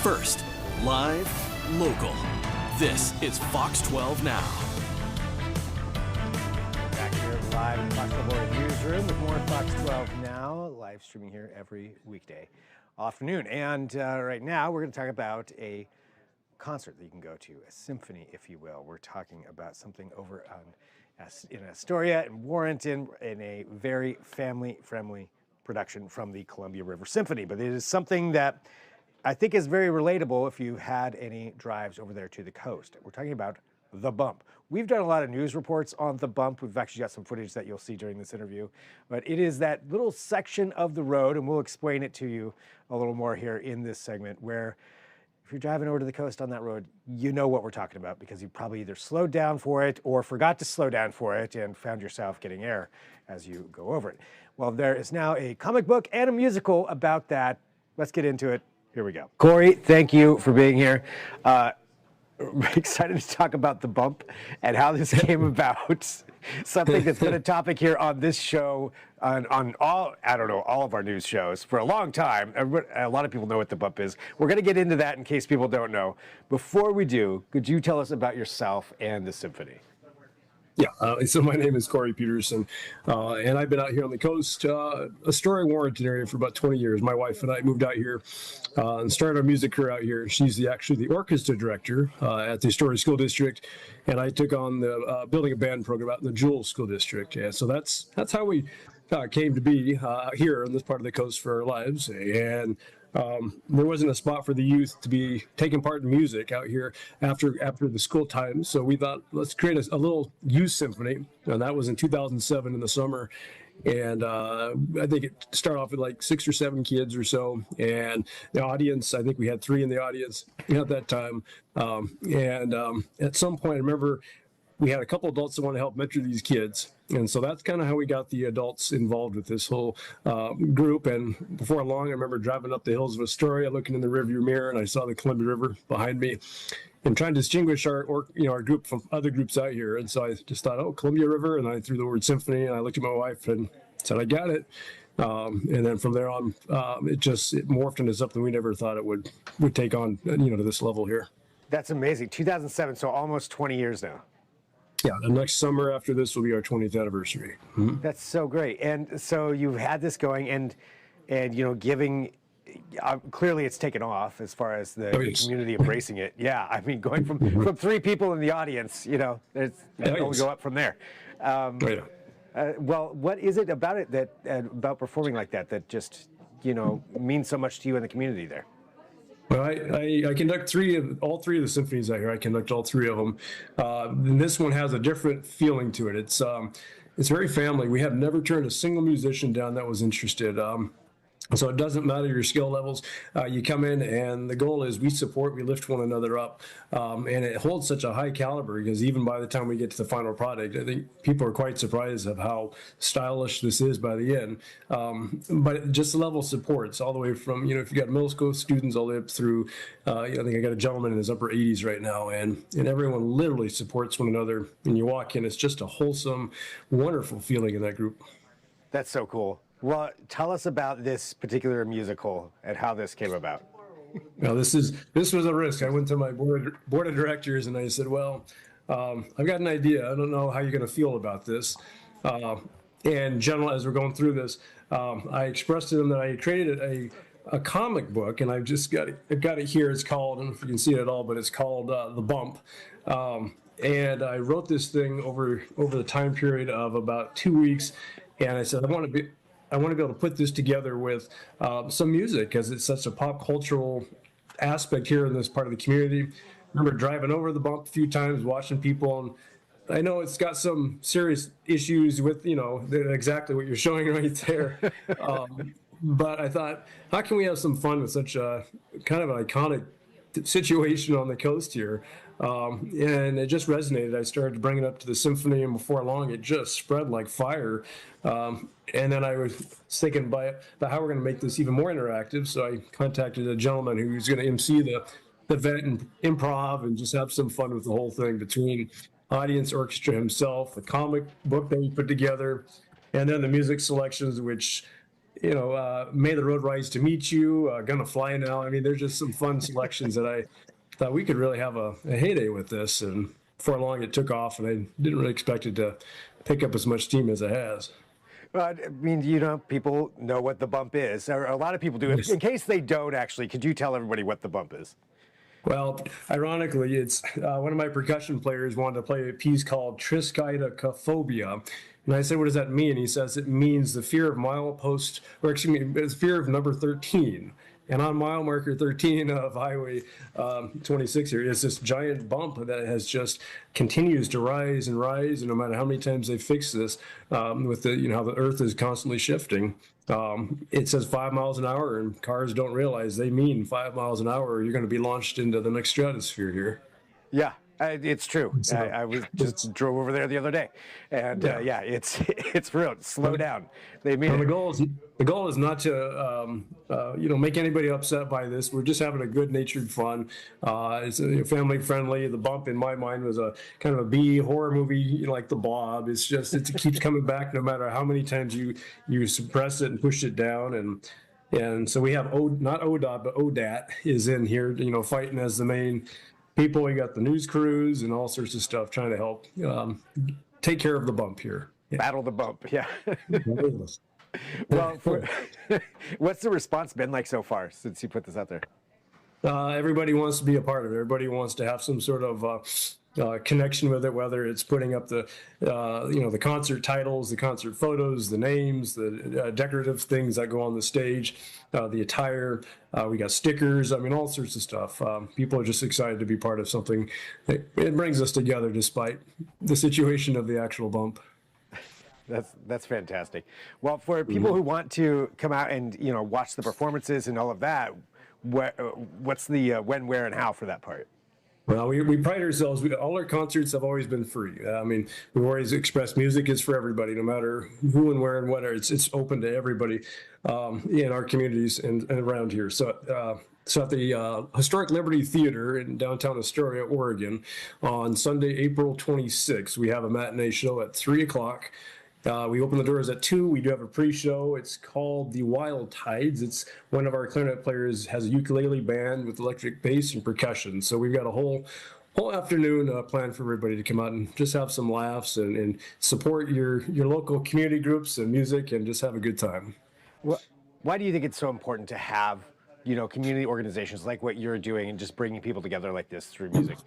First, live, local. This is Fox 12 Now. Back here live in the Fox 12 newsroom with more Fox 12 Now, live streaming here every weekday afternoon. And right now we're going to talk about a concert that you can go to, a symphony, if you will. We're talking about something over in Astoria and Warrenton in a very family-friendly production from the Columbia River Symphony. But it is something that I think is very relatable if you had any drives over there to the coast. We're talking about The Bump. We've done a lot of news reports on The Bump. We've actually got some footage that you'll see during this interview. But it is that little section of the road, and we'll explain it to you a little more here in this segment, where if you're driving over to the coast on that road, you know what we're talking about because you probably either slowed down for it or forgot to slow down for it and found yourself getting air as you go over it. Well, there is now a comic book and a musical about that. Let's get into it. Here we go. Corey, thank you for being here. Excited to talk about The Bump and how this came about. Something that's been a topic here on this show, on all of our news shows for a long time. A lot of people know what The Bump is. We're going to get into that in case people don't know. Before we do, could you tell us about yourself and the symphony? Yeah, so my name is Corey Peterson, and I've been out here on the coast, Astoria, Warrenton area for about 20 years. My wife and I moved out here and started our music career out here. She's actually the orchestra director at the Astoria School District, and I took on the building a band program out in the Jewel School District. And so that's how we came to be here on this part of the coast for our lives. And there wasn't a spot for the youth to be taking part in music out here after the school time. So we thought, let's create a little youth symphony. And that was in 2007 in the summer. And I think it started off with like 6 or 7 kids or so. And the audience, I think we had 3 in the audience at that time. At some point, I remember we had a couple adults that want to help mentor these kids. And so that's kind of how we got the adults involved with this whole group. And before long, I remember driving up the hills of Astoria, looking in the rearview mirror, and I saw the Columbia River behind me and trying to distinguish our group from other groups out here. And so I just thought, Columbia River. And I threw the word symphony, and I looked at my wife and said, I got it. And then from there on, it morphed into something we never thought it would take on, to this level here. That's amazing. 2007, so almost 20 years now. Yeah, the next summer after this will be our 20th anniversary. Mm-hmm. That's so great. And so you've had this going and giving, clearly it's taken off as far as the community embracing it. Yeah, I mean, going from 3 people in the audience, only go up from there. Well, what is it about it about performing like that just, means so much to you in the community there? Well, I conduct all three of the symphonies out here. I conduct all 3 of them. And this one has a different feeling to it. It's very family. We have never turned a single musician down that was interested. So it doesn't matter your skill levels. You come in, and the goal is we lift one another up. And it holds such a high caliber because even by the time we get to the final product, I think people are quite surprised of how stylish this is by the end. But just the level of supports all the way from, if you got middle school students all the way up through, I think I got a gentleman in his upper 80s right now, and everyone literally supports one another. When you walk in, it's just a wholesome, wonderful feeling in that group. That's so cool. Well, tell us about this particular musical and how this came about. Well, this was a risk. I went to my board of directors and I said, well, I've got an idea. I don't know how you're going to feel about this. And general, as we're going through this, I expressed to them that I created a comic book, and I've got it here. It's called, I don't know if you can see it at all, but it's called The Bump. And I wrote this thing over the time period of about 2 weeks. And I said, I want to be able to put this together with some music because it's such a pop cultural aspect here in this part of the community. I remember driving over The Bump a few times, watching people, and I know it's got some serious issues with, exactly what you're showing right there. But I thought, how can we have some fun with such a kind of an iconic situation on the coast here? And it just resonated. I started to bring it up to the symphony, and before long, it just spread like fire. And then I was thinking about how we're going to make this even more interactive. So I contacted a gentleman who's going to MC the event and improv and just have some fun with the whole thing between audience, orchestra himself, the comic book that we put together, and then the music selections, which May the Road Rise to Meet You, Gonna Fly Now. I mean, there's just some fun selections that I thought we could really have a heyday with this. And before long, it took off, and I didn't really expect it to pick up as much steam as it has. Well, I mean, people know what the bump is, or a lot of people do. Yes. In case they don't, actually, could you tell everybody what the bump is? Well, ironically, it's one of my percussion players wanted to play a piece called Triskaidekaphobia. And I said, what does that mean? He says it means the fear of milepost, or excuse me, it's fear of number 13. And on mile marker 13 of Highway 26 here is this giant bump that has just continues to rise and rise. And no matter how many times they fix this, with how the earth is constantly shifting, it says 5 miles an hour, and cars don't realize they mean 5 miles an hour. Or you're going to be launched into the next stratosphere here. Yeah. It's true. I was just drove over there the other day, and yeah, it's real. Slow down. They mean the goal is not to make anybody upset by this. We're just having a good-natured fun. It's family friendly. The bump in my mind was a kind of a B horror movie, like The Blob. It's just it keeps coming back no matter how many times you suppress it and push it down. And so we have not ODOT but ODAT is in here, fighting as the main people. We got the news crews and all sorts of stuff trying to help take care of the bump here. Yeah. Battle the bump, yeah. Well, what's the response been like so far since you put this out there? Everybody wants to be a part of it. Everybody wants to have some sort of connection with it, whether it's putting up the concert titles, the concert photos, the names, the decorative things that go on the stage, the attire. We got stickers. I mean, all sorts of stuff. People are just excited to be part of something. It brings us together despite the situation of the actual bump. That's fantastic. Well, for people who want to come out and watch the performances and all of that, what's the when, where, and how for that part? Well, we pride ourselves. All our concerts have always been free. I mean, we've always expressed music is for everybody, no matter who and where and what. It's open to everybody in our communities and around here. So at the Historic Liberty Theater in downtown Astoria, Oregon, on Sunday, April 26th, we have a matinee show at 3 o'clock. We open the doors at 2. We do have a pre-show. It's called the Wild Tides. It's one of our clarinet players has a ukulele band with electric bass and percussion. So we've got a whole afternoon planned for everybody to come out and just have some laughs and support your local community groups and music and just have a good time. Well, why do you think it's so important to have community organizations like what you're doing and just bringing people together like this through music?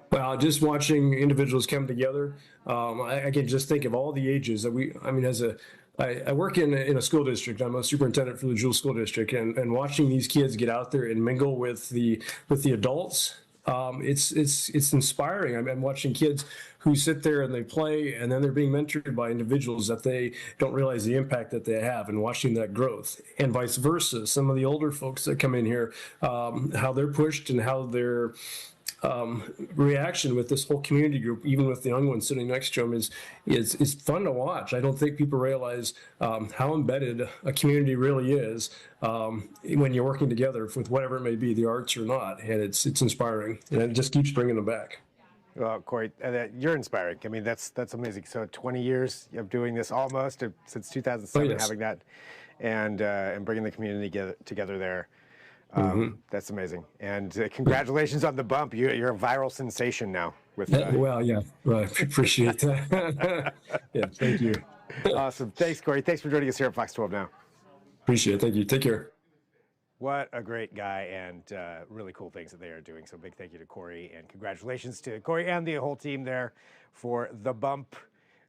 Well, just watching individuals come together, I can just think of all the ages that I work in a school district. I'm a superintendent for the Jewel School District, and watching these kids get out there and mingle with the adults, it's inspiring. I'm watching kids who sit there and they play, and then they're being mentored by individuals that they don't realize the impact that they have, and watching that growth, and vice versa. Some of the older folks that come in here, how they're pushed and how they're reaction with this whole community group, even with the young ones sitting next to them, is fun to watch. I don't think people realize how embedded a community really is when you're working together with whatever it may be, the arts or not, and it's inspiring, and it just keeps bringing them back. Well, Corey, you're inspiring. I mean, that's amazing. So 20 years of doing this, almost since 2007, yes. Having that, and bringing the community together there. That's amazing. And congratulations on the bump. You're a viral sensation now. Well, yeah, I appreciate that. Yeah, thank you. Awesome. Thanks, Corey. Thanks for joining us here at Fox 12 Now. Appreciate it. Thank you. Take care. What a great guy, and really cool things that they are doing. So big thank you to Corey, and congratulations to Corey and the whole team there for the bump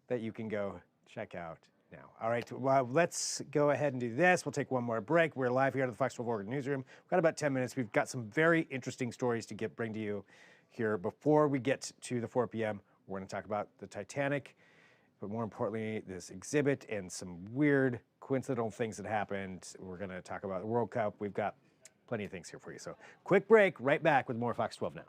that you can go check out now. All right, well, let's go ahead and do this. We'll take one more break. We're live here at the Fox 12 Oregon Newsroom. We've got about 10 minutes. We've got some very interesting stories to bring to you here. Before we get to the 4 p.m., we're going to talk about the Titanic, but more importantly, this exhibit and some weird coincidental things that happened. We're going to talk about the World Cup. We've got plenty of things here for you. So quick break, right back with more Fox 12 Now.